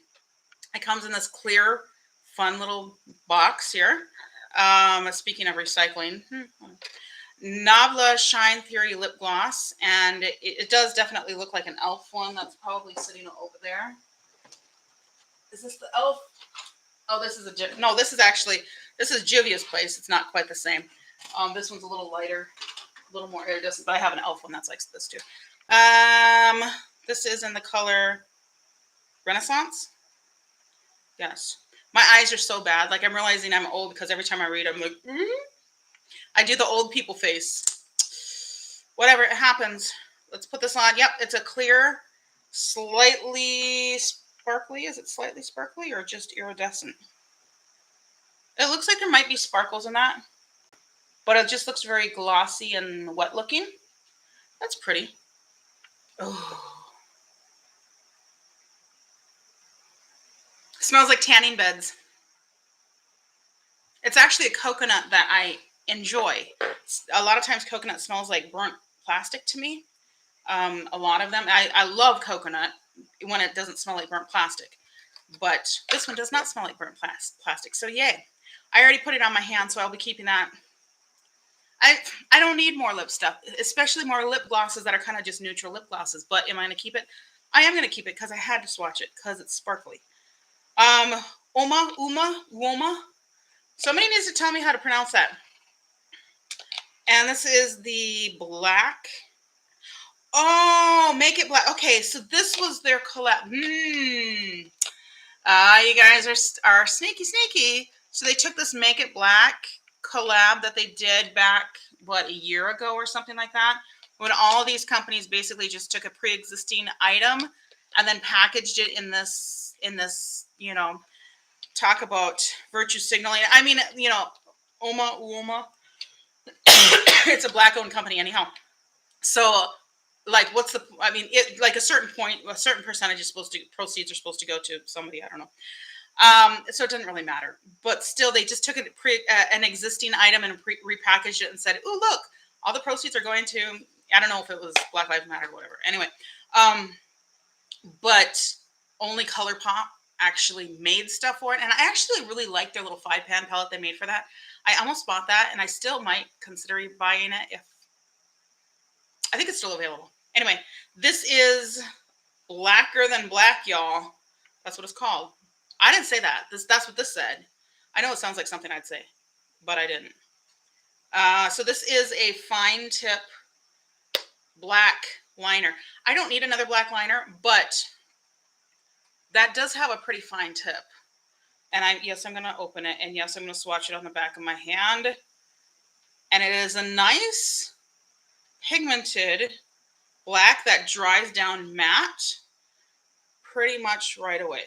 [SPEAKER 1] It comes in this clear, fun little box here. Speaking of recycling, Nabla Shine Theory Lip Gloss, and it does definitely look like an e.l.f. one. That's probably sitting over there. Is this the e.l.f.? Oh, this is no, this is actually, this is Juvia's place. It's not quite the same. This one's a little lighter, a little more iridescent, but I have an elf one that's like this too. This is in the color Renaissance. Yes. My eyes are so bad. Like, I'm realizing I'm old because every time I read, I'm like, I do the old people face. Whatever, it happens. Let's put this on. Yep, it's a clear, slightly sparkly. Is it slightly sparkly or just iridescent? It looks like there might be sparkles in that, but it just looks very glossy and wet looking. That's pretty. Oh. Smells like tanning beds. It's actually a coconut that I enjoy. A lot of times coconut smells like burnt plastic to me. A lot of them. I love coconut when it doesn't smell like burnt plastic. But this one does not smell like burnt plastic. So yay. I already put it on my hand, so I'll be keeping that. I don't need more lip stuff, especially more lip glosses that are kind of just neutral lip glosses. But am I going to keep it? I am going to keep it because I had to swatch it because it's sparkly. Woma. Somebody needs to tell me how to pronounce that. And this is the black. Oh, make it black. Okay, so this was their collab. You guys are sneaky. So they took this Make It Black collab that they did back, what, a year ago or something like that, when all these companies basically just took a pre-existing item and then packaged it in this, you know, talk about virtue signaling. I mean, you know, Uma. It's a black-owned company anyhow. So, like, what's the? I mean, it like a certain point, a certain percentage is supposed to proceeds are supposed to go to somebody. I don't know. So it doesn't really matter. But still, they just took an existing item and repackaged it and said, "Oh, look, all the proceeds are going to." I don't know if it was Black Lives Matter or whatever. Anyway, but only ColourPop actually made stuff for it, and I actually really like their little 5-pan palette they made for that. I almost bought that, and I still might consider buying it if I think it's still available. Anyway, this is Blacker Than Black, y'all. That's what it's called. I didn't say that. That's what this said. I know it sounds like something I'd say, but I didn't. So this is a fine tip black liner. I don't need another black liner, but that does have a pretty fine tip. And yes, I'm going to open it. And yes, I'm going to swatch it on the back of my hand. And it is a nice pigmented black that dries down matte pretty much right away.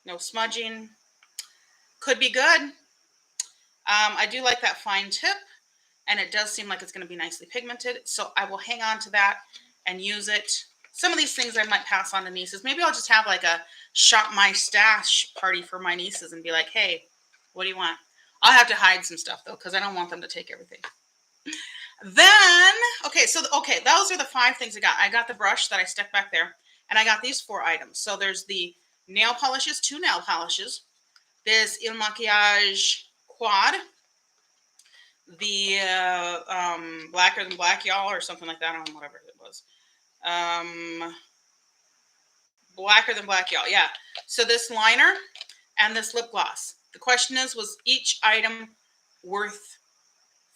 [SPEAKER 1] No smudging. Could be good. I do like that fine tip. And it does seem like it's going to be nicely pigmented. So I will hang on to that and use it. Some of these things I might pass on to nieces. Maybe I'll just have like a shop my stash party for my nieces and be like, hey, what do you want? I'll have to hide some stuff though, because I don't want them to take everything. Then, okay, those are the 5 things I got. I got the brush that I stuck back there, and I got these 4 items. So there's the nail polishes, 2 nail polishes. This Il Maquillage Quad, the Blacker Than Black, y'all, or something like that. I don't know, whatever it was. Blacker Than Black, y'all. Yeah. So this liner and this lip gloss. The question is, was each item worth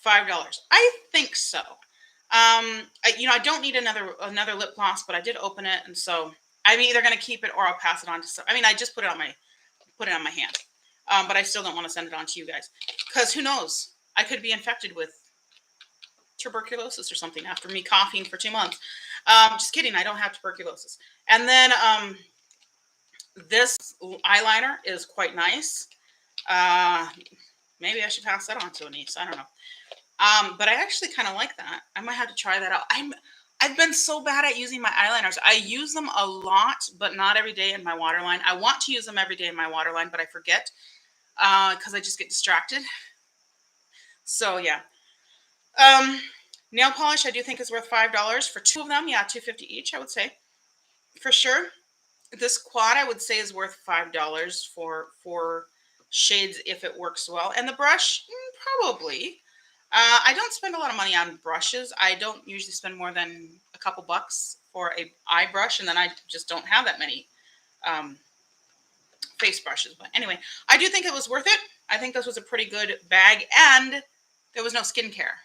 [SPEAKER 1] $5? I think so. I don't need another lip gloss, but I did open it, and so I'm either going to keep it or I'll pass it on to some. I mean, I just put it on my hand, but I still don't want to send it on to you guys because who knows? I could be infected with tuberculosis or something after me coughing for 2 months. Just kidding. I don't have tuberculosis. And then this eyeliner is quite nice. Maybe I should pass that on to a niece. I don't know. But I actually kind of like that. I might have to try that out. I've been so bad at using my eyeliners. I use them a lot, but not every day in my waterline. I want to use them every day in my waterline, but I forget because I just get distracted. So yeah. Nail polish I do think is worth $5 for 2 of them. Yeah, $2.50 each, I would say. For sure. This quad I would say is worth $5 for 4 shades if it works well. And the brush, probably. I don't spend a lot of money on brushes. I don't usually spend more than a couple bucks for a eye brush, and then I just don't have that many face brushes. But anyway, I do think it was worth it. I think this was a pretty good bag, and there was no skincare.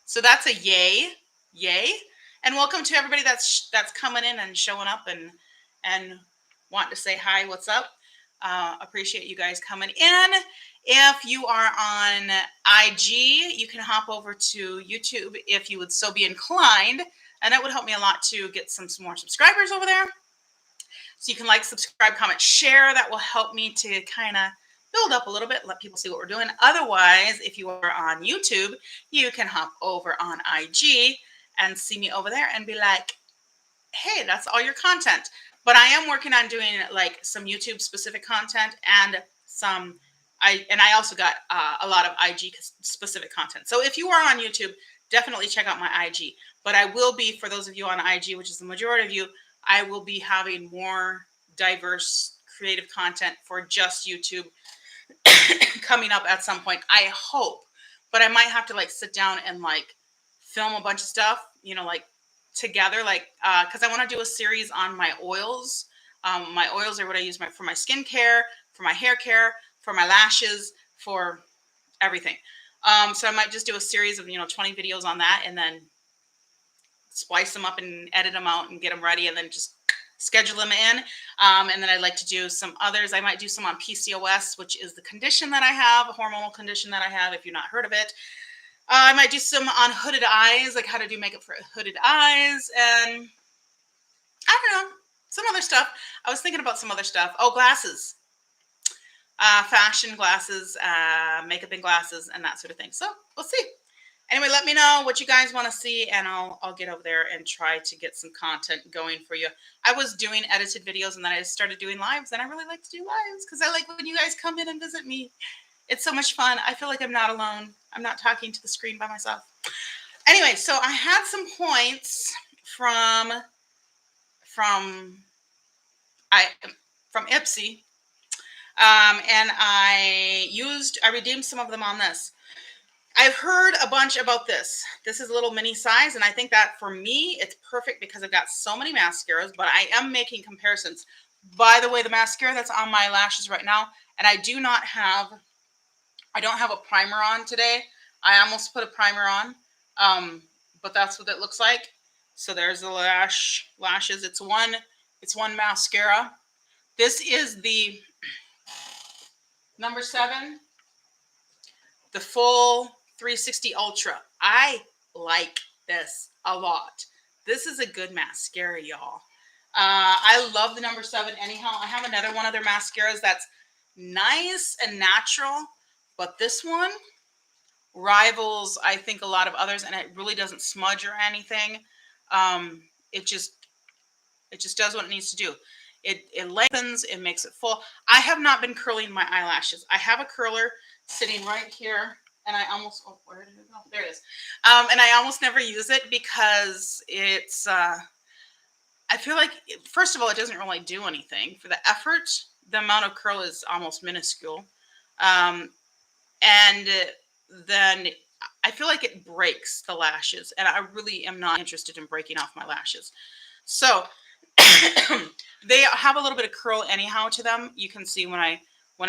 [SPEAKER 1] So that's a yay, yay. And welcome to everybody that's coming in and showing up and want to say hi, what's up? Appreciate you guys coming in. If you are on IG, you can hop over to YouTube if you would so be inclined, and that would help me a lot to get some more subscribers over there. So you can like, subscribe, comment, share. That will help me to kind of build up a little bit, let people see what we're doing. Otherwise, if you are on YouTube, you can hop over on IG and see me over there and be like, hey, that's all your content. But I am working on doing like some YouTube specific content and I also got a lot of IG specific content. So if you are on YouTube, definitely check out my IG. But I will be, for those of you on IG, which is the majority of you, I will be having more diverse creative content for just YouTube coming up at some point, I hope. But I might have to like sit down and like film a bunch of stuff, you know, like together, like because I want to do a series on my oils. My oils are what I use for my skincare, for my hair care, for my lashes, for everything. So I might just do a series of 20 videos on that, and then splice them up and edit them out and get them ready, and then just schedule them in. And then I'd like to do some others. I might do some on PCOS, which is the condition that I have, a hormonal condition that I have, if you've not heard of it. I might do some on hooded eyes, like how to do makeup for hooded eyes, and I don't know, some other stuff. I was thinking about some other stuff. Oh, glasses. Fashion glasses, makeup and glasses, and that sort of thing. So we'll see. Anyway, let me know what you guys want to see, and I'll get over there and try to get some content going for you. I was doing edited videos, and then I started doing lives, and I really like to do lives because I like when you guys come in and visit me. It's so much fun. I feel like I'm not alone. I'm not talking to the screen by myself. Anyway, so I had some points from Ipsy. And I redeemed some of them on this. I've heard a bunch about this. This is a little mini size, and I think that for me, it's perfect because I've got so many mascaras, but I am making comparisons. By the way, the mascara that's on my lashes right now, and I don't have a primer on today. I almost put a primer on, but that's what it looks like. So there's the lashes. It's one mascara. This is the number 7, the full 360 Ultra. I like this a lot. This is a good mascara, y'all. I love the number 7 anyhow. I have another one of their mascaras that's nice and natural, but this one rivals, I think, a lot of others, and it really doesn't smudge or anything. It just does what it needs to do. It lengthens, it makes it full. I have not been curling my eyelashes. I have a curler sitting right here, and I almost, oh, where did it go? There it is. And I almost never use it because it's, I feel like, first of all, it doesn't really do anything. For the effort, the amount of curl is almost minuscule. And then I feel like it breaks the lashes, and I really am not interested in breaking off my lashes. So they have a little bit of curl anyhow to them. You can see when I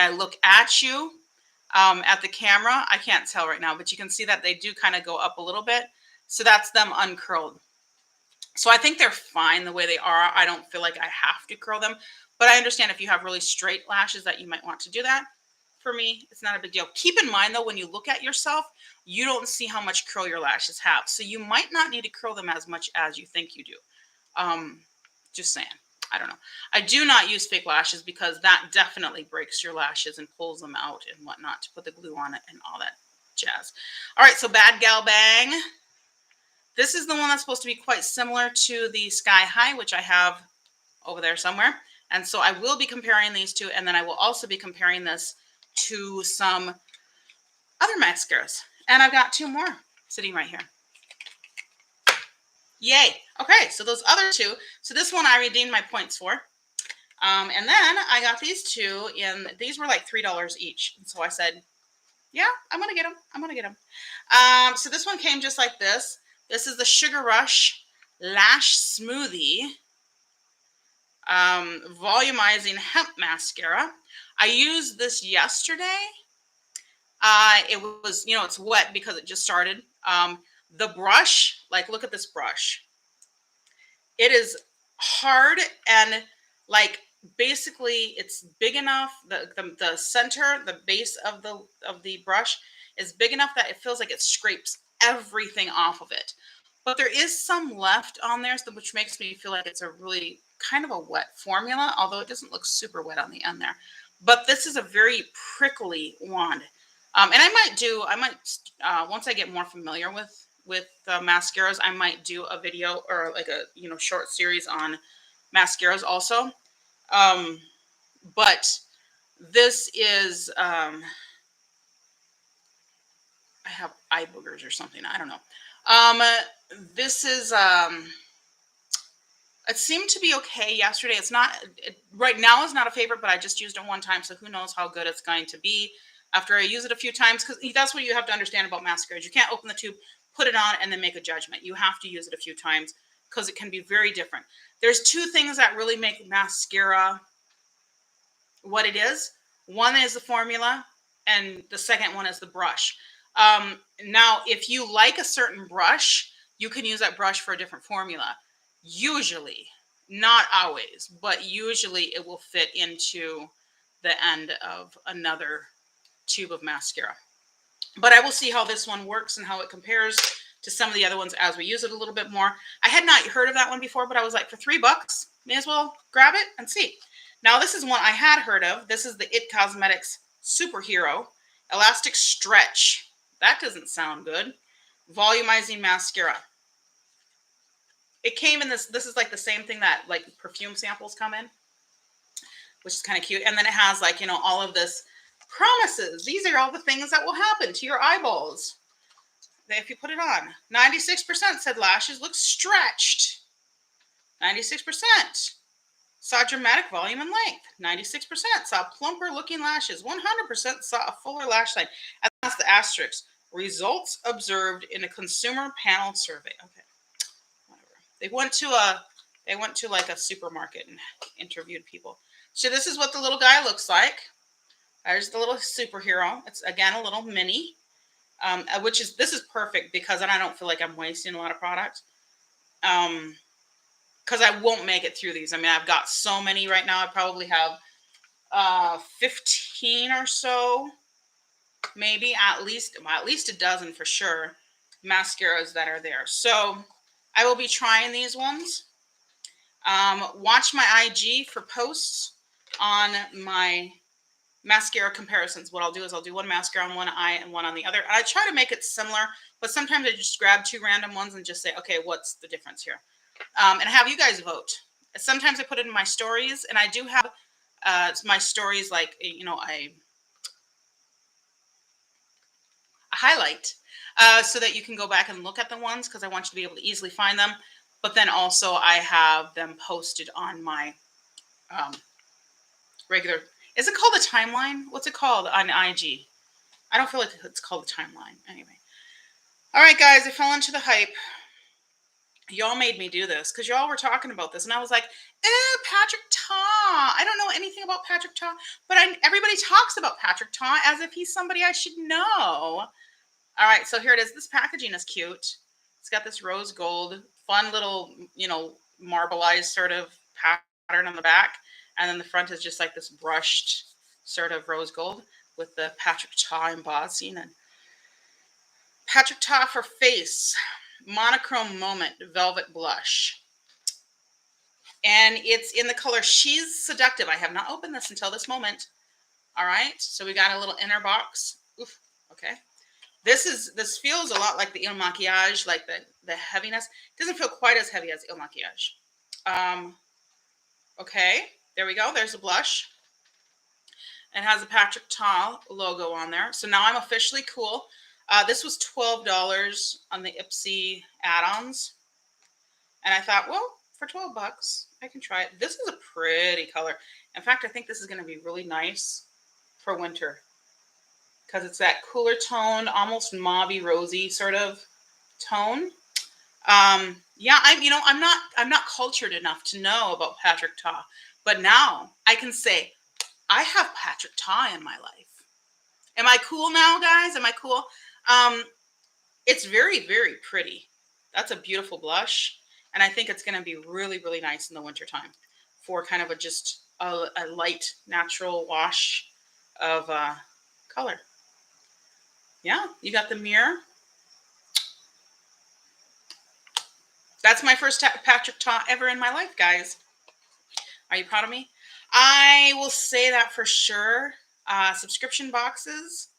[SPEAKER 1] look at you at the camera, I can't tell right now, but you can see that they do kind of go up a little bit. So that's them uncurled. So I think they're fine the way they are. I don't feel like I have to curl them, but I understand if you have really straight lashes that you might want to do that. For me, it's not a big deal. Keep in mind, though, when you look at yourself, you don't see how much curl your lashes have. So you might not need to curl them as much as you think you do. Just saying. I don't know. I do not use fake lashes because that definitely breaks your lashes and pulls them out and whatnot to put the glue on it and all that jazz. All right, so Bad Gal Bang. This is the one that's supposed to be quite similar to the Sky High, which I have over there somewhere. And so I will be comparing these two, and then I will also be comparing this to some other mascaras. And I've got 2 more sitting right here. Yay. Okay, so those other 2. So this one I redeemed my points for. And then I got these 2, and these were like $3 each. And so I said, yeah, I'm going to get them. I'm going to get them. So this one came just like this. This is the Sugar Rush Lash Smoothie. Volumizing Hemp Mascara. I used this yesterday. It was, it's wet because it just started. The brush, like, look at this brush. It is hard and, like, basically it's big enough. The center, the base of the brush is big enough that it feels like it scrapes everything off of it. But there is some left on there, which makes me feel like it's a really kind of a wet formula, although it doesn't look super wet on the end there. But this is a very prickly wand. And I might once I get more familiar with mascaras, I might do a video or like a short series on mascaras also. But this is I have eye boogers or something. I don't know. This is it seemed to be okay yesterday. It's not right now is not a favorite, but I just used it one time, so who knows how good it's going to be after I use it a few times, because that's what you have to understand about mascaras. You can't open the tube, put it on, and then make a judgment. You have to use it a few times because it can be very different. There's two things that really make mascara what it is. One is the formula, and the second one is the brush. Now, if you like a certain brush, you can use that brush for a different formula. Usually, not always, but usually it will fit into the end of another tube of mascara. But I will see how this one works and how it compares to some of the other ones as we use it a little bit more. I had not heard of that one before, but I was like, for $3, may as well grab it and see. Now, this is one I had heard of. This is the It Cosmetics Superhero Elastic Stretch. That doesn't sound good. Volumizing Mascara. It came in this is like the same thing that like perfume samples come in, which is kind of cute. And then it has like, all of this promises. These are all the things that will happen to your eyeballs if you put it on. 96% said lashes look stretched. 96% saw dramatic volume and length. 96% saw plumper looking lashes. 100% saw a fuller lash line. And that's the asterisk. Results observed in a consumer panel survey. Okay, whatever. They went to like a supermarket and interviewed people. So this is what the little guy looks like. There's the little superhero. It's again a little mini, this is perfect because then I don't feel like I'm wasting a lot of product. Because I won't make it through these. I mean, I've got so many right now. I probably have 15 or so, maybe at least a dozen for sure, mascaras that are there. So I will be trying these ones. Watch my IG for posts on my mascara comparisons. What I'll do is I'll do one mascara on one eye and one on the other. I try to make it similar, but sometimes I just grab two random ones and just say, okay, what's the difference here? And have you guys vote. Sometimes I put it in my stories, and I do have my stories like, a highlight so that you can go back and look at the ones because I want you to be able to easily find them. But then also I have them posted on my regular. Is it called a timeline? What's it called on IG? I don't feel like it's called a timeline. Anyway. All right, guys, I fell into the hype. Y'all made me do this because y'all were talking about this. And I was like, Patrick Ta. I don't know anything about Patrick Ta. But everybody talks about Patrick Ta as if he's somebody I should know. All right, so here it is. This packaging is cute. It's got this rose gold, fun little, marbleized sort of pattern on the back. And then the front is just like this brushed sort of rose gold with the Patrick Ta embossing. And Patrick Ta for face. Monochrome Moment Velvet Blush. And it's in the color She's Seductive. I have not opened this until this moment. All right. So we got a little inner box. Oof. Okay. This feels a lot like the Il Maquillage, like the heaviness. It doesn't feel quite as heavy as Il Maquillage. Okay. There we go. There's a blush. It has a Patrick Ta logo on there. So now I'm officially cool. This was $12 on the Ipsy add-ons. And I thought, well, for $12, I can try it. This is a pretty color. In fact, I think this is going to be really nice for winter because it's that cooler tone, almost mauvey rosy sort of tone. Yeah, I'm not cultured enough to know about Patrick Ta, but now I can say I have Patrick Ta in my life. Am I cool now, guys? Am I cool? Um, it's very, very pretty. That's a beautiful blush, and I think it's going to be really, really nice in the wintertime for kind of a light, natural wash of color. Yeah, you got the mirror. That's my first Patrick Ta ever in my life, guys. Are you proud of me? I will say that for sure. Subscription boxes,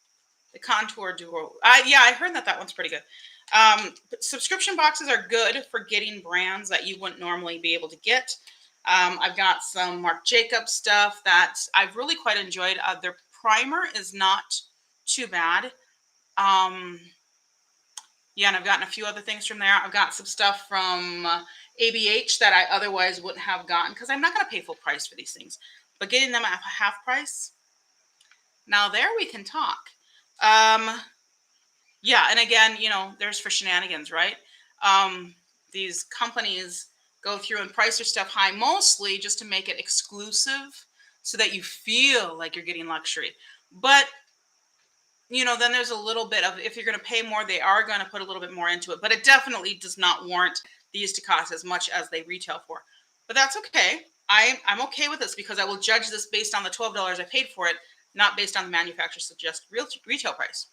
[SPEAKER 1] the contour duo. Yeah, I heard that one's pretty good. Subscription boxes are good for getting brands that you wouldn't normally be able to get. I've got some Marc Jacobs stuff that I've really quite enjoyed. Their primer is not too bad. Yeah, and I've gotten a few other things from there. I've got some stuff from ABH that I otherwise wouldn't have gotten because I'm not going to pay full price for these things. But getting them at half price, now there we can talk. Yeah, and again, there's for shenanigans, right? These companies go through and price their stuff high, mostly just to make it exclusive so that you feel like you're getting luxury. But then there's a little bit of, if you're going to pay more, they are going to put a little bit more into it. But it definitely does not warrant these to cost as much as they retail for. But that's okay. I'm okay with this because I will judge this based on the $12 I paid for it, not based on the manufacturer's suggested retail price.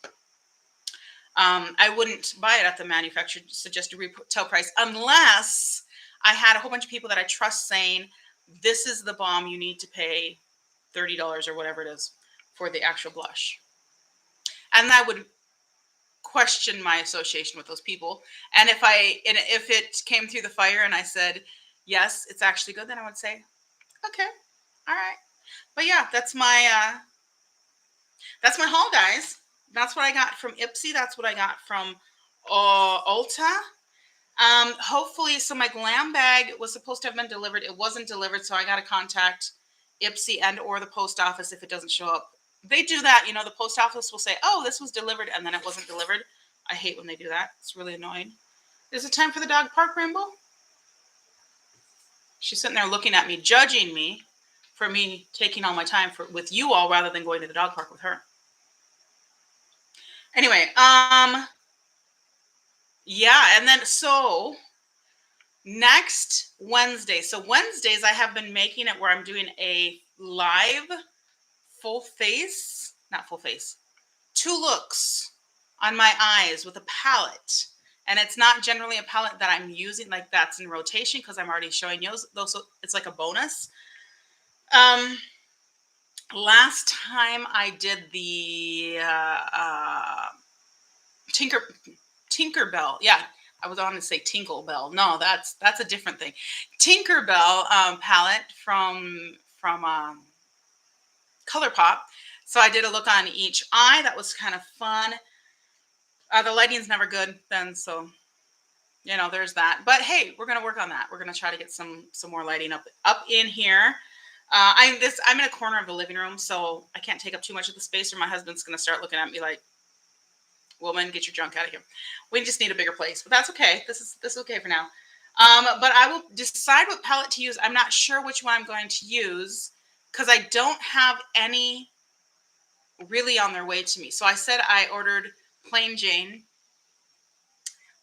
[SPEAKER 1] I wouldn't buy it at the manufacturer's suggested retail price unless I had a whole bunch of people that I trust saying, this is the bomb, you need to pay $30 or whatever it is for the actual blush. And I would question my association with those people. And if it came through the fire and I said, yes, it's actually good, then I would say, okay, all right. But yeah, that's my haul, guys. That's what I got from Ipsy. That's what I got from Ulta. Hopefully, so my glam bag was supposed to have been delivered. It wasn't delivered, so I got to contact Ipsy and or the post office if it doesn't show up. They do that, the post office will say, oh, this was delivered, and then it wasn't delivered. I hate when they do that. It's really annoying. Is it time for the dog park, Rainbow? She's sitting there looking at me, judging me for me taking all my time with you all rather than going to the dog park with her. Anyway, yeah, and then so next Wednesday. So Wednesdays I have been making it where I'm doing a live not full face, 2 looks on my eyes with a palette. And it's not generally a palette that I'm using, like that's in rotation because I'm already showing you those. So it's like a bonus. Last time I did the Tinkerbell. Yeah, I was on to say Tinklebell. No, that's a different thing. Tinkerbell palette from ColourPop. So I did a look on each eye. That was kind of fun. The lighting's never good then, so there's that. But hey, we're gonna work on that. We're gonna try to get some more lighting up in here. I'm in a corner of the living room, so I can't take up too much of the space, or my husband's gonna start looking at me like, "Woman, get your junk out of here." We just need a bigger place, but that's okay. This is okay for now. But I will decide what palette to use. I'm not sure which one I'm going to use because I don't have any really on their way to me. So I said I ordered Plain Jane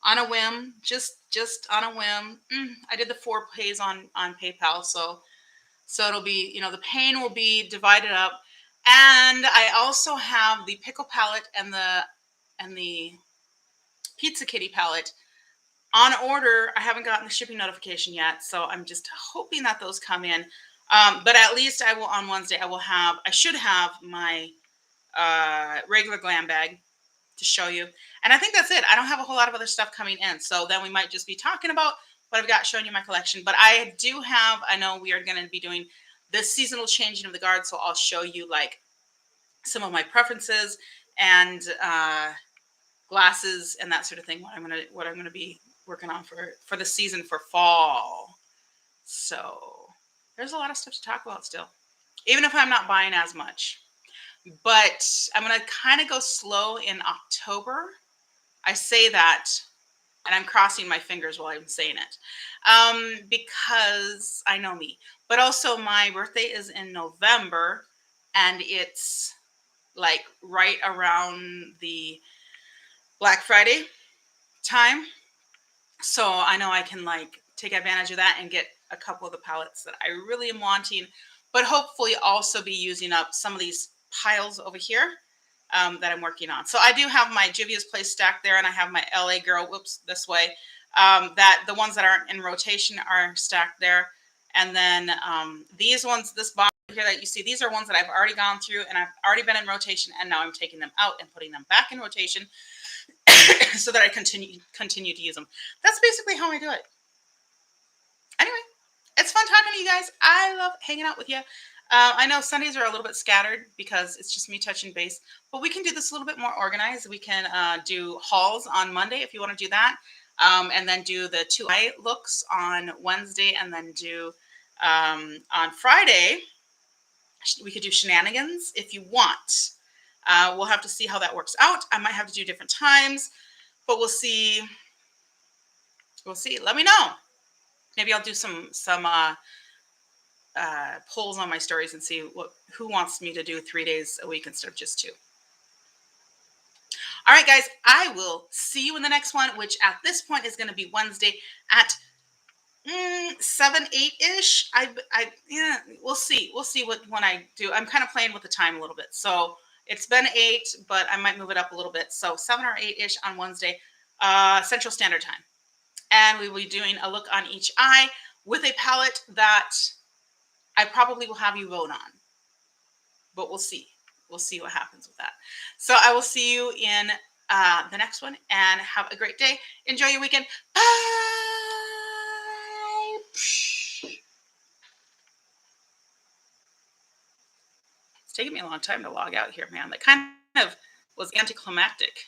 [SPEAKER 1] on a whim, just on a whim. I did the 4 pays on PayPal, so it'll be, the pain will be divided up. And I also have the Pickle palette and the Pizza Kitty palette on order. I haven't gotten the shipping notification yet, so I'm just hoping that those come in. But at least I will, on Wednesday, I should have my regular glam bag to show you. And I think that's it. I don't have a whole lot of other stuff coming in. So then we might just be talking about what I've got, showing you my collection. But I know we are going to be doing the seasonal changing of the guard. So I'll show you like some of my preferences and glasses and that sort of thing. What I'm gonna be working on for the season for fall. So there's a lot of stuff to talk about still, even if I'm not buying as much. But I'm going to kind of go slow in October. I say that And I'm crossing my fingers while I'm saying it, because I know me. But also, my birthday is in November, and it's like right around the Black Friday time. So I know I can like take advantage of that and get a couple of the palettes that I really am wanting, but hopefully also be using up some of these piles over here that I'm working on. So I do have my Juvia's Place stacked there, and I have my LA Girl, whoops, this way. That the ones that aren't in rotation are stacked there. And then these ones, this box here that you see, these are ones that I've already gone through and I've already been in rotation, and now I'm taking them out and putting them back in rotation so that I continue to use them. That's basically how I do it. Anyway, it's fun talking to you guys. I love hanging out with you. I know Sundays are a little bit scattered because it's just me touching base, but we can do this a little bit more organized. We can do hauls on Monday if you want to do that, and then do the 2 eye looks on Wednesday, and then do on Friday. We could do shenanigans if you want. We'll have to see how that works out. I might have to do different times, but we'll see. We'll see. Let me know. Maybe I'll do some polls on my stories and see who wants me to do 3 days a week instead of just 2. All right, guys, I will see you in the next one, which at this point is going to be Wednesday at 7, 8-ish. Yeah, we'll see. We'll see what when I do. I'm kind of playing with the time a little bit. So it's been 8, but I might move it up a little bit. So 7 or 8-ish on Wednesday, Central Standard Time. And we will be doing a look on each eye with a palette that I probably will have you vote on. But we'll see. We'll see what happens with that. So I will see you in the next one, and have a great day. Enjoy your weekend. Bye. It's taking me a long time to log out here, man. That kind of was anticlimactic.